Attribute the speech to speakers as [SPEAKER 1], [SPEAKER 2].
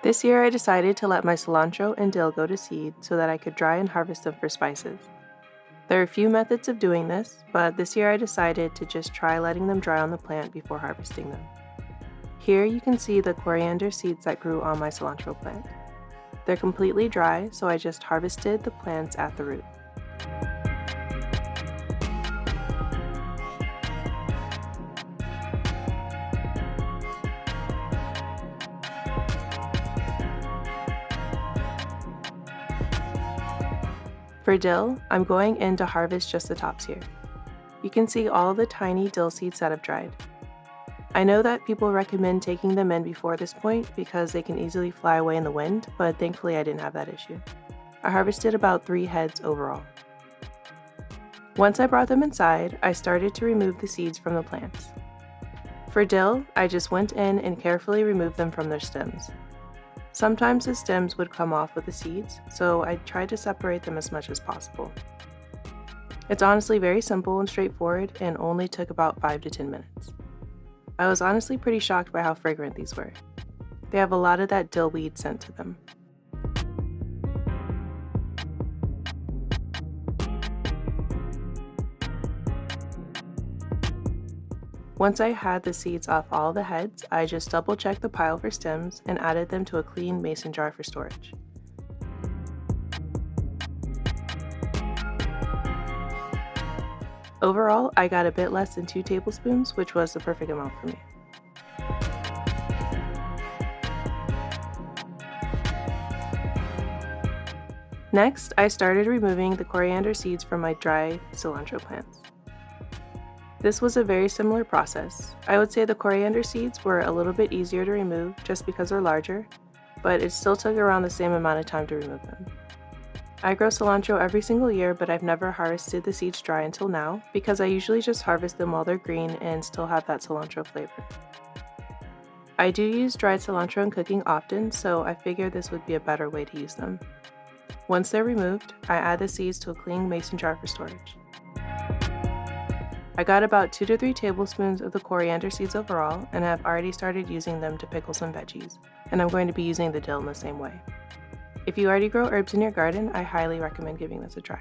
[SPEAKER 1] This year I decided to let my cilantro and dill go to seed so that I could dry and harvest them for spices. There are a few methods of doing this, but this year I decided to just try letting them dry on the plant before harvesting them. Here you can see the coriander seeds that grew on my cilantro plant. They're completely dry, so I just harvested the plants at the root. For dill, I'm going in to harvest just the tops here. You can see all the tiny dill seeds that have dried. I know that people recommend taking them in before this point because they can easily fly away in the wind, but thankfully I didn't have that issue. I harvested about 3 heads overall. Once I brought them inside, I started to remove the seeds from the plants. For dill, I just went in and carefully removed them from their stems. Sometimes the stems would come off with the seeds, so I tried to separate them as much as possible. It's honestly very simple and straightforward and only took about 5 to 10 minutes. I was honestly pretty shocked by how fragrant these were. They have a lot of that dill weed scent to them. Once I had the seeds off all the heads, I just double-checked the pile for stems and added them to a clean mason jar for storage. Overall, I got a bit less than 2 tablespoons, which was the perfect amount for me. Next, I started removing the coriander seeds from my dry cilantro plants. This was a very similar process. I would say the coriander seeds were a little bit easier to remove just because they're larger, but it still took around the same amount of time to remove them. I grow cilantro every single year, but I've never harvested the seeds dry until now because I usually just harvest them while they're green and still have that cilantro flavor. I do use dried cilantro in cooking often, so I figured this would be a better way to use them. Once they're removed, I add the seeds to a clean mason jar for storage. I got about 2 to 3 tablespoons of the coriander seeds overall, and I've already started using them to pickle some veggies, and I'm going to be using the dill in the same way. If you already grow herbs in your garden, I highly recommend giving this a try.